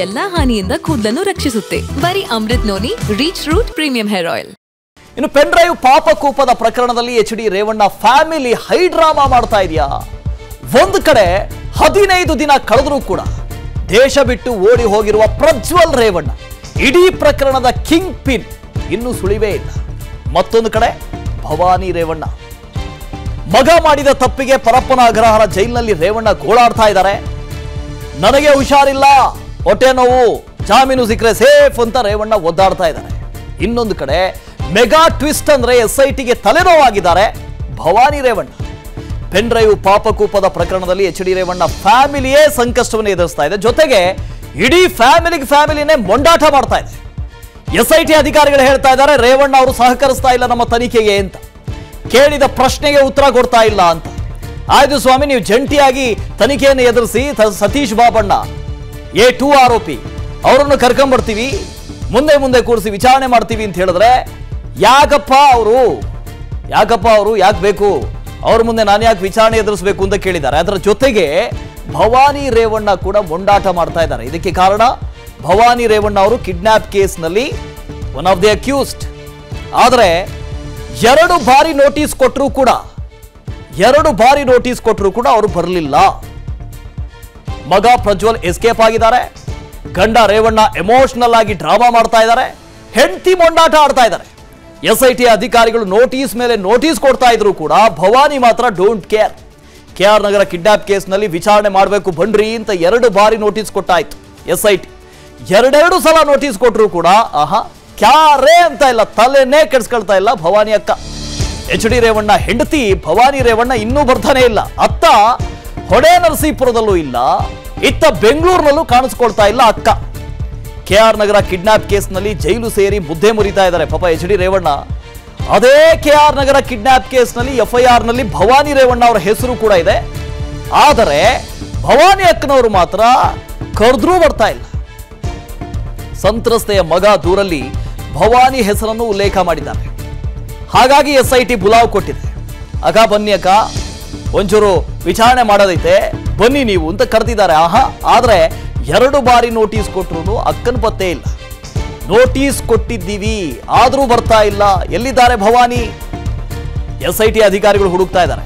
ಎಲ್ಲಾ ಹಾನಿಯಿಂದ ಕೂದಲನ್ನು ರಕ್ಷಿಸುತ್ತೆ. ಬರೀ Amrit noni reach root premium hair oil. ಇನ್ನು ಪೆನ್ ಡ್ರೈವ್ ಪಾಪಕೂಪದ ಪ್ರಕರಣದಲ್ಲಿ HD. Revanna family high drama ಮಾಡ್ತಾ ಇದೆಯಾ? ಒಂದು ಕಡೆ 15 ದಿನ ಕಳೆದರೂ ಕೂಡ ದೇಶ ಬಿಟ್ಟು ಓಡಿ ಹೋಗಿರುವ ಪ್ರಜ್ವಲ್ ರೇವಣ್ಣ ಇಡೀ ಪ್ರಕರಣದ ಕಿಂಗ್ ಪಿನ್ ಇನ್ನೂ ಸುಳಿವೇ ಇಲ್ಲ. ಮತ್ತೊಂದು ಕಡೆ ಭವಾನಿ ರೇವಣ್ಣ ಮಗ ಮಾಡಿದ ತಪ್ಪಿಗೆ ಪರಪ್ಪನ ಅಗ್ರಹಾರ ಜೈಲಿನಲ್ಲಿ ರೇವಣ್ಣ ಗೋಳಾಡ್ತಾ ಇದ್ದಾರೆ. ನನಗೆ ಹುಷಾರಿಲ್ಲ, ಹೊಟ್ಟೆ ನೋವು, ಜಾಮೀನು ಸಿಕ್ಕರೆ ಸೇಫ್ ಅಂತ ರೇವಣ್ಣ ಒದ್ದಾಡ್ತಾ ಇದ್ದಾರೆ. ಇನ್ನೊಂದು ಕಡೆ ಮೆಗಾ ಟ್ವಿಸ್ಟ್ ಅಂದ್ರೆ SITಗೆ ತಲೆನೋವಾಗಿದ್ದಾರೆ ಭವಾನಿ ರೇವಣ್ಣ. ಪೆನ್ ಡ್ರೈವ್ ಪಾಪಕೂಪದ ಪ್ರಕರಣದಲ್ಲಿ ಎಚ್.ಡಿ. ರೇವಣ್ಣ ಫ್ಯಾಮಿಲಿಯೇ ಸಂಕಷ್ಟವನ್ನು ಎದುರಿಸ್ತಾ ಇದೆ. ಜೊತೆಗೆ ಇಡೀ ಫ್ಯಾಮಿಲಿನೇ ಮೊಂಡಾಟ ಮಾಡ್ತಾ ಇದೆ. SIT ಅಧಿಕಾರಿಗಳು ಹೇಳ್ತಾ ಇದ್ದಾರೆ ರೇವಣ್ಣ ಅವರು ಸಹಕರಿಸ್ತಾ ಇಲ್ಲ ನಮ್ಮ ತನಿಖೆಗೆ ಅಂತ. ಕೇಳಿದ ಪ್ರಶ್ನೆಗೆ ಉತ್ತರ ಕೊಡ್ತಾ ಇಲ್ಲ ಅಂತ. ಆಯ್ತು ಸ್ವಾಮಿ, ನೀವು ಜಂಟಿಯಾಗಿ ತನಿಖೆಯನ್ನು ಎದುರಿಸಿ, ಸತೀಶ್ ಬಾಬಣ್ಣ A2 ಆರೋಪಿ ಅವರನ್ನು ಕರ್ಕೊಂಡ್ಬರ್ತೀವಿ, ಮುಂದೆ ಕೂರಿಸಿ ವಿಚಾರಣೆ ಮಾಡ್ತೀವಿ ಅಂತ ಹೇಳಿದ್ರೆ ಯಾಕಪ್ಪ ಅವರು ಯಾಕೆ ಬೇಕು, ಅವ್ರ ಮುಂದೆ ನಾನು ಯಾಕೆ ವಿಚಾರಣೆ ಎದುರಿಸಬೇಕು ಅಂತ ಕೇಳಿದ್ದಾರೆ. ಅದರ ಜೊತೆಗೆ ಭವಾನಿ ರೇವಣ್ಣ ಕೂಡ ಮೊಂಡಾಟ ಮಾಡ್ತಾ ಇದ್ದಾರೆ. ಇದಕ್ಕೆ ಕಾರಣ ಭವಾನಿ ರೇವಣ್ಣ ಅವರು ಕಿಡ್ನಾಪ್ ಕೇಸ್ನಲ್ಲಿ ಒನ್ ಆಫ್ ದಿ ಅಕ್ಯೂಸ್ಡ್. ಆದರೆ 2 ಬಾರಿ ನೋಟಿಸ್ ಕೊಟ್ಟರೂ ಕೂಡ ಅವರು ಬರಲಿಲ್ಲ. ಮಗ ಪ್ರಜ್ವಲ್ ಎಸ್ಕೇಪ್ ಆಗಿದ್ದಾರೆ. ಗಂಡ ರೇವಣ್ಣ ಎಮೋಷನಲ್ ಆಗಿ ಡ್ರಾಮಾ ಮಾಡ್ತಾ ಇದ್ದಾರೆ. ಹೆಂಡತಿ ಮೊಂಡಾಟ ಆಡ್ತಾ ಇದ್ದಾರೆ. SIT ಅಧಿಕಾರಿಗಳು ನೋಟಿಸ್ ಮೇಲೆ ನೋಟಿಸ್ ಕೊಡ್ತಾ ಇದ್ರು ಕೂಡ ಭವಾನಿ ಮಾತ್ರ don't care. KR Nagar kidnap ಕೇಸ್ನಲ್ಲಿ ವಿಚಾರಣೆ ಮಾಡಬೇಕು ಬನ್ರಿ ಅಂತ 2 ಬಾರಿ ನೋಟಿಸ್ ಕೊಟ್ಟಾಯ್ತು SIT. 2 ಸಲ ನೋಟಿಸ್ ಕೊಟ್ಟರು ಕೂಡ ಕ್ಯಾರೇ ಅಂತ ಇಲ್ಲ, ತಲೆನೇ ಕೆಡಿಸ್ಕೊಳ್ತಾ ಇಲ್ಲ ಭವಾನಿ ಅಕ್ಕ. ಎಚ್.ಡಿ. ರೇವಣ್ಣ ಹೆಂಡತಿ ಭವಾನಿ ರೇವಣ್ಣ ಇನ್ನೂ ಬರ್ತಾನೆ ಇಲ್ಲ. ಅತ್ತ ಹೊಡೆ ನರಸೀಪುರದಲ್ಲೂ ಇಲ್ಲ, ಇತ್ತ ಬೆಂಗಳೂರಿನಲ್ಲೂ ಕಾಣಿಸ್ಕೊಳ್ತಾ ಇಲ್ಲ ಅಕ್ಕ. KR ನಗರ ಕಿಡ್ನಾಪ್ ಕೇಸ್ನಲ್ಲಿ ಜೈಲು ಸೇರಿ ಮುದ್ದೆ ಮುರಿತಾ ಇದ್ದಾರೆ ಪಾಪ ಎಚ್.ಡಿ. ರೇವಣ್ಣ. ಅದೇ KR ನಗರ ಕಿಡ್ನಾಪ್ ಕೇಸ್ನಲ್ಲಿ FIR ನಲ್ಲಿ ಭವಾನಿ ರೇವಣ್ಣ ಅವರ ಹೆಸರು ಕೂಡ ಇದೆ. ಆದರೆ ಭವಾನಿ ಅಕ್ಕನವರು ಮಾತ್ರ ಕರೆದ್ರೂ ಬರ್ತಾ ಇಲ್ಲ. ಸಂತ್ರಸ್ತೆಯ ಮಗ ದೂರಲ್ಲಿ ಭವಾನಿ ಹೆಸರನ್ನು ಉಲ್ಲೇಖ ಮಾಡಿದ್ದಾರೆ. ಹಾಗಾಗಿ SIT ಬುಲಾವ್ ಕೊಟ್ಟಿದೆ. ಅಕ್ಕ ಬನ್ನಿ ಅಕ್ಕ, ಒಂಚೂರು ವಿಚಾರಣೆ ಮಾಡೋದೈತೆ, ಬನ್ನಿ ನೀವು ಅಂತ ಕರೆದಿದ್ದಾರೆ. ಆದ್ರೆ 2 ಬಾರಿ ನೋಟಿಸ್ ಕೊಟ್ಟರು ಅಕ್ಕನ ಪತ್ತೆ ಇಲ್ಲ. ನೋಟಿಸ್ ಕೊಟ್ಟಿದ್ದೀವಿ ಆದ್ರೂ ಬರ್ತಾ ಇಲ್ಲ. ಎಲ್ಲಿದ್ದಾರೆ ಭವಾನಿ? SIT ಅಧಿಕಾರಿಗಳು ಹುಡುಕ್ತಾ ಇದ್ದಾರೆ.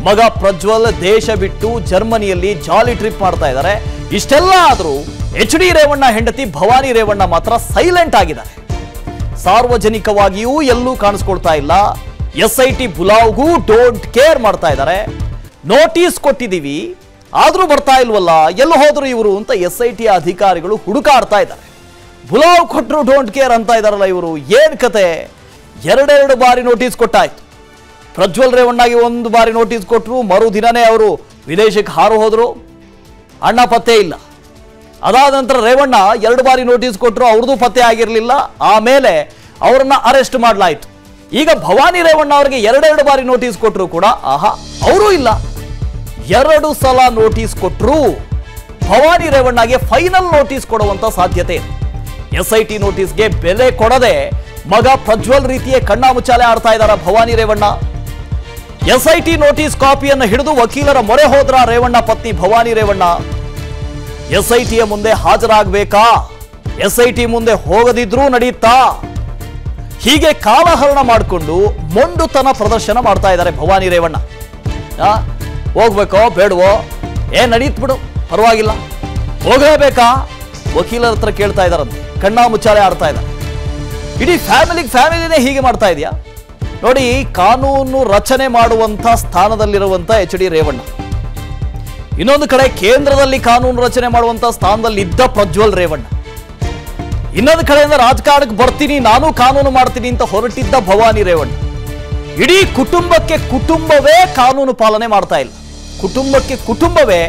ಮಗ ಪ್ರಜ್ವಲ್ ದೇಶ ಬಿಟ್ಟು ಜರ್ಮನಿಯಲ್ಲಿ ಜಾಲಿ ಟ್ರಿಪ್ ಮಾಡ್ತಾ ಇದ್ದಾರೆ. ಇಷ್ಟೆಲ್ಲ ಆದ್ರೂ ಎಚ್.ಡಿ. ರೇವಣ್ಣ ಹೆಂಡತಿ ಭವಾನಿ ರೇವಣ್ಣ ಮಾತ್ರ ಸೈಲೆಂಟ್ ಆಗಿದ್ದಾರೆ. ಸಾರ್ವಜನಿಕವಾಗಿಯೂ ಎಲ್ಲೂ ಕಾಣಿಸ್ಕೊಳ್ತಾ ಇಲ್ಲ. SIT ಬುಲಾವ್ಗೂ ಡೋಂಟ್ ಕೇರ್ ಮಾಡ್ತಾ ಇದ್ದಾರೆ. ನೋಟಿಸ್ ಕೊಟ್ಟಿದ್ದೀವಿ ಆದ್ರೂ ಬರ್ತಾ ಇಲ್ವಲ್ಲ, ಎಲ್ಲಿ ಹೋದ್ರು ಇವರು ಅಂತ SIT ಅಧಿಕಾರಿಗಳು ಹುಡುಕಾಡ್ತಾ ಇದ್ದಾರೆ. ಬುಲಾವ್ ಕೊಟ್ಟರು ಡೋಂಟ್ ಕೇರ್ ಅಂತ ಇದಾರಲ್ಲ ಇವರು, ಏನ್ ಕತೆ? 2 ಬಾರಿ ನೋಟಿಸ್ ಕೊಟ್ಟಾಯ್ತು. ಪ್ರಜ್ವಲ್ ರೇವಣ್ಣಗೆ 1 ಬಾರಿ ನೋಟಿಸ್ ಕೊಟ್ಟರು, ಮರುದಿನನೇ ಅವರು ವಿದೇಶಕ್ಕೆ ಹಾರು ಹೋದ್ರು, ಅಣ್ಣ ಪತ್ತೆ ಇಲ್ಲ. ಅದಾದ ನಂತರ ರೇವಣ್ಣ 2 ಬಾರಿ ನೋಟಿಸ್ ಕೊಟ್ಟರು, ಅವ್ರದ್ದು ಪತ್ತೆ ಆಗಿರಲಿಲ್ಲ. ಆಮೇಲೆ ಅವರನ್ನ ಅರೆಸ್ಟ್ ಮಾಡಲಾಯಿತು. ಈಗ ಭವಾನಿ ರೇವಣ್ಣ ಅವರಿಗೆ 2 ಬಾರಿ ನೋಟಿಸ್ ಕೊಟ್ಟರು ಕೂಡ ಅವರೂ ಇಲ್ಲ. 2 ಸಲ ನೋಟಿಸ್ ಕೊಟ್ಟರು ಭವಾನಿ ರೇವಣ್ಣಗೆ ಫೈನಲ್ ನೋಟಿಸ್ ಕೊಡುವಂತ ಸಾಧ್ಯತೆ ಇದೆ. SIT ನೋಟಿಸ್ಗೆ ಬೆಲೆ ಕೊಡದೆ ಮಗ ಪ್ರಜ್ವಲ್ ರೀತಿಯೇ ಕಣ್ಣಾಮುಚ್ಚಾಲೆ ಆಡ್ತಾ ಇದ್ದಾರೆ ಭವಾನಿ ರೇವಣ್ಣ. SIT ನೋಟಿಸ್ ಕಾಪಿಯನ್ನು ಹಿಡಿದು ವಕೀಲರ ಮೊರೆ ಹೋದ್ರ ರೇವಣ್ಣ ಪತ್ನಿ ಭವಾನಿ ರೇವಣ್ಣ. SITಯ ಮುಂದೆ ಹಾಜರಾಗಬೇಕಾ, SIT ಮುಂದೆ ಹೋಗದಿದ್ರೂ ನಡೆಯುತ್ತಾ, ಹೀಗೆ ಕಾಲಹರಣ ಮಾಡಿಕೊಂಡು ಮೊಂಡುತನ ಪ್ರದರ್ಶನ ಮಾಡ್ತಾ ಇದ್ದಾರೆ ಭವಾನಿ ರೇವಣ್ಣ. ಹೋಗ್ಬೇಕೋ ಬೇಡವೋ, ನಡೀತ್ ಬಿಡು ಪರವಾಗಿಲ್ಲ, ಹೋಗಲೇಬೇಕಾ, ವಕೀಲರ ಹತ್ರ ಕೇಳ್ತಾ ಇದ್ದಾರಂತೆ. ಕಣ್ಣಾ ಮುಚ್ಚಾಲೆ ಆಡ್ತಾ ಇದ್ದಾರೆ. ಇಡೀ ಫ್ಯಾಮಿಲಿನೇ ಹೀಗೆ ಮಾಡ್ತಾ ಇದೆಯಾ ನೋಡಿ. ಕಾನೂನು ರಚನೆ ಮಾಡುವಂತ ಸ್ಥಾನದಲ್ಲಿರುವಂತ ಎಚ್.ಡಿ. ರೇವಣ್ಣ, ಇನ್ನೊಂದು ಕಡೆ ಕೇಂದ್ರದಲ್ಲಿ ಕಾನೂನು ರಚನೆ ಮಾಡುವಂತ ಸ್ಥಾನದಲ್ಲಿ ಇದ್ದ ಪ್ರಜ್ವಲ್ ರೇವಣ್ಣ, ಇನ್ನೊಂದು ಕಡೆಯಿಂದ ರಾಜಕಾರಣಕ್ಕೆ ಬರ್ತೀನಿ ನಾನು ಕಾನೂನು ಮಾಡ್ತೀನಿ ಅಂತ ಹೊರಟಿದ್ದ ಭವಾನಿ ರೇವಣ್ಣ. ಇಡೀ ಕುಟುಂಬವೇ ಕಾನೂನು ಪಾಲನೆ ಮಾಡ್ತಾ ಇಲ್ಲ. ಕುಟುಂಬವೇ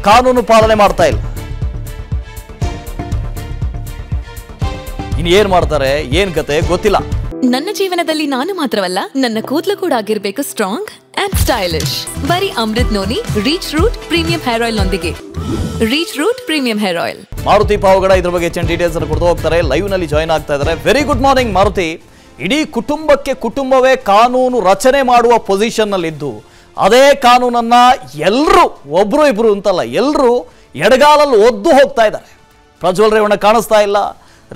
ಕಾನೂನು ಪಾಲನೆ ಮಾಡ್ತಾ ಇಲ್ಲ. ಇನ್ನು ಏನ್ ಮಾಡ್ತಾರೆ, ಏನ್ ಕತೆ ಗೊತ್ತಿಲ್ಲ. ನನ್ನ ಜೀವನದಲ್ಲಿ ನಾನು ಮಾತ್ರವಲ್ಲ, ನನ್ನ ಕೂದಲು ಕೂಡ ಆಗಿರ್ಬೇಕು ಸ್ಟ್ರಾಂಗ್ ಅಂಡ್ ಸ್ಟೈಲಿಶ್. ಬರೀ Amrit noni reach root premium hair oil ನೊಂದಿಗೆ. Reach root premium hair oil. Maruti Pavagada ಇದ್ರ ಬಗ್ಗೆ ಹೆಚ್ಚಿನ ಡೀಟೇಲ್ಸ್ ಅನ್ನು ಕೊಡ್ತಾ ಹೋಗ್ತಾರೆ. ಲೈವ್ ನಲ್ಲಿ ಜಾಯ್ನ್ ಆಗ್ತಾ ಇದ್ದಾರೆ. Very good morning Maruti. ಇಡೀ ಕುಟುಂಬವೇ ಕಾನೂನು ರಚನೆ ಮಾಡುವ ಪೊಸಿಷನ್ ನಲ್ಲಿದ್ದು ಅದೇ ಕಾನೂನನ್ನ ಎಲ್ಲರೂ ಒಬ್ರು ಇಬ್ರು ಅಂತಲ್ಲ ಎಲ್ಲರೂ ಎಡಗಾಲಲ್ಲಿ ಒದ್ದು ಹೋಗ್ತಾ ಇದ್ದಾರೆ. ಪ್ರಜ್ವಲ್ ರೇವಣ್ಣ ಕಾಣಿಸ್ತಾ ಇಲ್ಲ.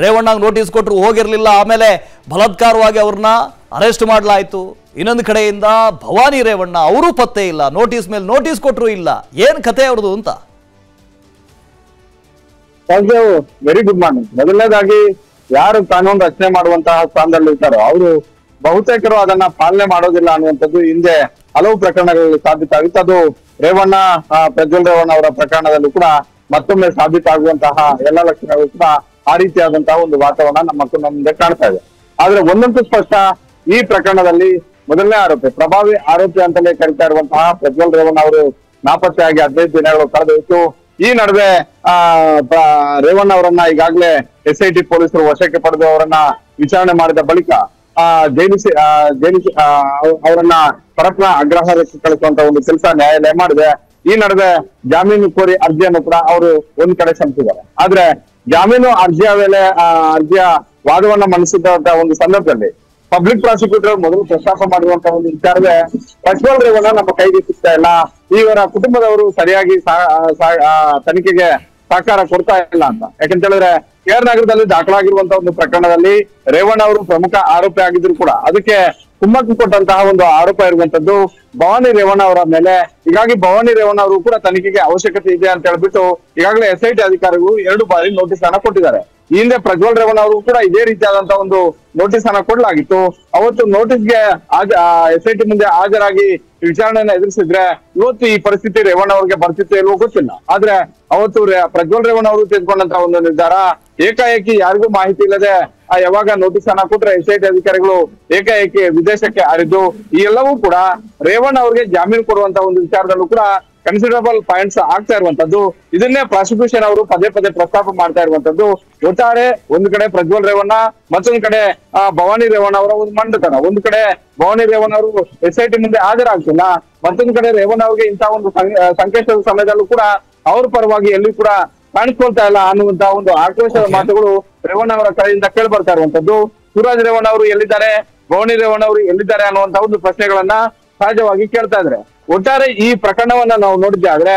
ರೇವಣ್ಣಗೆ ನೋಟಿಸ್ ಕೊಟ್ಟರು, ಹೋಗಿರಲಿಲ್ಲ. ಆಮೇಲೆ ಬಲಾತ್ಕಾರವಾಗಿ ಅವ್ರನ್ನ ಅರೆಸ್ಟ್ ಮಾಡಲಾಯಿತು. ಇನ್ನೊಂದು ಕಡೆಯಿಂದ ಭವಾನಿ ರೇವಣ್ಣ ಅವರು ಪತ್ತೆ ಇಲ್ಲ, ನೋಟಿಸ್ ಮೇಲೆ ನೋಟಿಸ್ ಕೊಟ್ಟರು ಇಲ್ಲ. ಏನ್ ಕತೆ ಅವ್ರದ್ದು ಅಂತ. Very good morning. ಮೊದಲನೇದಾಗಿ ಯಾರು ಕಾನೂನು ರಚನೆ ಮಾಡುವಂತಹ ಸ್ಥಾನದಲ್ಲಿ ಇರ್ತಾರೋ ಅವರು ಬಹುತೇಕರು ಅದನ್ನ ಪಾಲನೆ ಮಾಡೋದಿಲ್ಲ ಅನ್ನುವಂಥದ್ದು ಹಿಂದೆ ಹಲವು ಪ್ರಕರಣಗಳಲ್ಲಿ ಸಾಬೀತಾಗಿತ್ತು. ಅದು ರೇವಣ್ಣ, ಪ್ರಜ್ವಲ್ ರೇವಣ್ಣ ಅವರ ಪ್ರಕರಣದಲ್ಲೂ ಕೂಡ ಮತ್ತೊಮ್ಮೆ ಸಾಬೀತಾಗುವಂತಹ ಎಲ್ಲ ಲಕ್ಷಣಗಳು ಕೂಡ ಆ ರೀತಿಯಾದಂತಹ ಒಂದು ವಾತಾವರಣ ನಮ್ಮ ಮುಂದೆ ಕಾಣ್ತಾ ಇದೆ. ಆದ್ರೆ ಒಂದಂತೂ ಸ್ಪಷ್ಟ, ಈ ಪ್ರಕರಣದಲ್ಲಿ ಮೊದಲನೇ ಆರೋಪಿ, ಪ್ರಭಾವಿ ಆರೋಪಿ ಅಂತಲೇ ಕರೀತಾ ಇರುವಂತಹ ಪ್ರಜ್ವಲ್ ರೇವಣ್ಣ ಅವರು ನಾಪತ್ತೆಯಾಗಿ 15 ದಿನಗಳು ಕಳೆದಿತ್ತು. ಈ ನಡುವೆ ರೇವಣ್ಣ ಅವರನ್ನ ಈಗಾಗಲೇ SIT ಪೊಲೀಸರು ವಶಕ್ಕೆ ಪಡೆದು ಅವರನ್ನ ವಿಚಾರಣೆ ಮಾಡಿದ ಬಳಿಕ ಅವರನ್ನ ಪರಪ್ಪನ ಅಗ್ರಹಾರಕ್ಕೆ ಕಳಿಸುವಂತ ಒಂದು ಕೆಲಸ ನ್ಯಾಯಾಲಯ ಮಾಡಿದೆ. ಈ ನಡುವೆ ಜಾಮೀನು ಕೋರಿ ಅರ್ಜಿಯನ್ನು ಕೂಡ ಅವರು ಒಂದ್ ಕಡೆ ಸಲ್ಲಿಸಿದ್ದಾರೆ. ಆದ್ರೆ ಜಾಮೀನು ಅರ್ಜಿಯ ವಾದವನ್ನ ಮಂಡಿಸಿದಂತ ಒಂದು ಸಂದರ್ಭದಲ್ಲಿ ಪಬ್ಲಿಕ್ ಪ್ರಾಸಿಕ್ಯೂಟರ್ ಮೊದಲು ಪ್ರಸ್ತಾಪ ಮಾಡಿರುವಂತಹ ಒಂದು ವಿಚಾರವೇ ಪ್ರಜ್ವಲ್ ರೇವಣ್ಣ ನಮ್ಮ ಕೈಗೆ ಸಿಗ್ತಾ ಇಲ್ಲ, ಇವರ ಕುಟುಂಬದವರು ಸರಿಯಾಗಿ ತನಿಖೆಗೆ ಸಹಕಾರ ಕೊಡ್ತಾ ಇಲ್ಲ ಅಂತ. ಯಾಕಂತ ಹೇಳಿದ್ರೆ KR ನಗರದಲ್ಲಿ ದಾಖಲಾಗಿರುವಂತಹ ಒಂದು ಪ್ರಕರಣದಲ್ಲಿ ರೇವಣ್ಣ ಅವರು ಪ್ರಮುಖ ಆರೋಪಿ ಆಗಿದ್ರು ಕೂಡ ಅದಕ್ಕೆ ಕುಮ್ಮಕ್ಕು ಕೊಟ್ಟಂತಹ ಒಂದು ಆರೋಪ ಇರುವಂತದ್ದು ಭವಾನಿ ರೇವಣ್ಣ ಅವರ ಮೇಲೆ. ಹೀಗಾಗಿ ಭವಾನಿ ರೇವಣ್ಣ ಅವರು ಕೂಡ ತನಿಖೆಗೆ ಅವಶ್ಯಕತೆ ಇದೆ ಅಂತ ಹೇಳ್ಬಿಟ್ಟು ಈಗಾಗಲೇ SIT ಅಧಿಕಾರಿಗಳು 2 ಬಾರಿ ನೋಟಿಸ್ ಅನ್ನ ಕೊಟ್ಟಿದ್ದಾರೆ. ಈ ಹಿಂದೆ ಪ್ರಜ್ವಲ್ ರೇವಣ್ಣ ಅವರು ಕೂಡ ಇದೇ ರೀತಿಯಾದಂತಹ ಒಂದು ನೋಟಿಸ್ ಅನ್ನ ಕೊಡಲಾಗಿತ್ತು. ಅವತ್ತು ನೋಟಿಸ್ಗೆ SIT ಮುಂದೆ ಹಾಜರಾಗಿ ವಿಚಾರಣೆಯನ್ನ ಎದುರಿಸಿದ್ರೆ ಇವತ್ತು ಈ ಪರಿಸ್ಥಿತಿ ರೇವಣ್ಣ ಅವ್ರಿಗೆ ಬರ್ತಿತ್ತು ಇಲ್ವೋ ಗೊತ್ತಿಲ್ಲ. ಆದ್ರೆ ಅವತ್ತು ಪ್ರಜ್ವಲ್ ರೇವಣ್ಣ ಅವರು ತೆಗೆದುಕೊಂಡಂತಹ ಒಂದು ನಿರ್ಧಾರ ಏಕಾಏಕಿ ಯಾರಿಗೂ ಮಾಹಿತಿ ಇಲ್ಲದೆ ಯಾವಾಗ ನೋಟಿಸ್ ಅನ್ನ ಕೊಟ್ರೆ SIT ಅಧಿಕಾರಿಗಳು ಏಕಾಏಕಿ ವಿದೇಶಕ್ಕೆ ಹಾರಿದ್ದು. ಈ ಎಲ್ಲವೂ ಕೂಡ ರೇವಣ್ಣ ಅವ್ರಿಗೆ ಜಾಮೀನು ಕೊಡುವಂತ ಒಂದು ವಿಚಾರದಲ್ಲೂ ಕೂಡ ಕನ್ಸಿಡರಬಲ್ ಪಾಯಿಂಟ್ಸ್ ಆಗ್ತಾ ಇರುವಂತದ್ದು. ಇದನ್ನೇ ಪ್ರಾಸಿಕ್ಯೂಷನ್ ಅವರು ಪದೇ ಪದೇ ಪ್ರಸ್ತಾಪ ಮಾಡ್ತಾ ಇರುವಂತದ್ದು. ಒಟ್ಟಾರೆ ಒಂದು ಕಡೆ ಪ್ರಜ್ವಲ್ ರೇವಣ್ಣ, ಮತ್ತೊಂದು ಕಡೆ ಭವಾನಿ ರೇವಣ್ಣ ಅವರ ಒಂದು ಮಂಡತನ. ಒಂದು ಕಡೆ ಭವಾನಿ ರೇವಣ್ಣ ಅವರು SIT ಮುಂದೆ ಹಾಜರಾಗ್ತಿಲ್ಲ, ಮತ್ತೊಂದು ಕಡೆ ರೇವಣ್ಣ ಅವರಿಗೆ ಇಂತಹ ಒಂದು ಸಂಕಷ್ಟದ ಸಮಯದಲ್ಲೂ ಕೂಡ ಅವ್ರ ಪರವಾಗಿ ಎಲ್ಲಿ ಕೂಡ ಕಾಣಿಸ್ಕೊಳ್ತಾ ಇಲ್ಲ ಅನ್ನುವಂತಹ ಒಂದು ಆಕ್ರೋಶದ ಮಾತುಗಳು ರೇವಣ್ಣ ಅವರ ಕಡೆಯಿಂದ ಕೇಳಿ ಬರ್ತಾ ಇರುವಂತದ್ದು. ಶಿವರಾಜ್ ರೇವಣ್ಣ ಅವರು ಎಲ್ಲಿದ್ದಾರೆ, ಭವಾನಿ ರೇವಣ್ಣ ಅವರು ಎಲ್ಲಿದ್ದಾರೆ ಅನ್ನುವಂತಹ ಒಂದು ಪ್ರಶ್ನೆಗಳನ್ನ ಸಹಜವಾಗಿ ಕೇಳ್ತಾ ಇದ್ರೆ. ಒಟ್ಟಾರೆ ಈ ಪ್ರಕರಣವನ್ನ ನಾವು ನೋಡಿದ್ದೆ ಆದ್ರೆ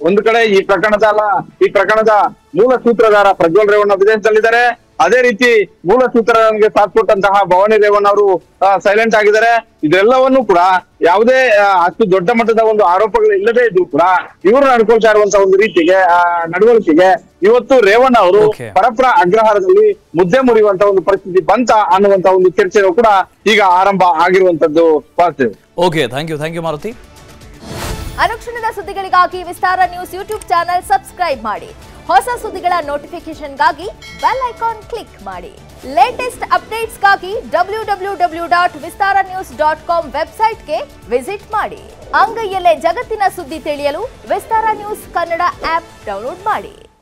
ಒಂದು ಕಡೆ ಈ ಪ್ರಕರಣದ ಮೂಲ ಸೂತ್ರಧಾರ ಪ್ರಜ್ವಲ್ ರೇವಣ್ಣ ವಿದೇಶದಲ್ಲಿದ್ದಾರೆ. ಅದೇ ರೀತಿ ಮೂಲ ಸೂತ್ರಧಾರನಿಗೆ ಸಾಥ್ ಕೊಟ್ಟಂತಹ ಭವಾನಿ ರೇವಣ್ಣ ಅವರು ಸೈಲೆಂಟ್ ಆಗಿದ್ದಾರೆ. ಇದೆಲ್ಲವನ್ನೂ ಕೂಡ ಯಾವುದೇ ಅಷ್ಟು ದೊಡ್ಡ ಮಟ್ಟದ ಒಂದು ಆರೋಪಗಳು ಇಲ್ಲದೆ ಇದ್ರು ಕೂಡ ಇವರು ನಡ್ಕೊಳ್ತಾ ಇರುವಂತಹ ಒಂದು ನಡವಳಿಕೆಗೆ ಇವತ್ತು ರೇವಣ್ಣ ಅವರು ಪರಪ್ಪನ ಅಗ್ರಹಾರದಲ್ಲಿ ಮುದ್ದೆ ಮುರಿಯುವಂತ ಒಂದು ಪರಿಸ್ಥಿತಿ ಬಂತ ಅನ್ನುವಂತ ಒಂದು ಚರ್ಚೆಯೂ ಕೂಡ ಈಗ ಆರಂಭ ಆಗಿರುವಂತದ್ದು. Okay, thank you Maruti. ಅನುಕ್ಷಣದ ಸುದ್ದಿಗಳಿಗಾಗಿ Vistara news YouTube channel subscribe ಮಾಡಿ. ಹೊಸ ಸುದ್ದಿಗಳ ನೋಟಿಫಿಕೇಶನ್ಗಾಗಿ ಬೆಲ್ ಐಕಾನ್ ಕ್ಲಿಕ್ ಮಾಡಿ. ಲೇಟೆಸ್ಟ್ ಅಪ್ಡೇಟ್ಸ್ಗಾಗಿ www.vistaranews.com ವೆಬ್ಸೈಟ್ಗೆ ವಿಸಿಟ್ ಮಾಡಿ. ಅಂಗೈಯಲ್ಲೇ ಜಗತ್ತಿನ ಸುದ್ದಿ ತಿಳಿಯಲು Vistara news Kannada app download ಮಾಡಿ.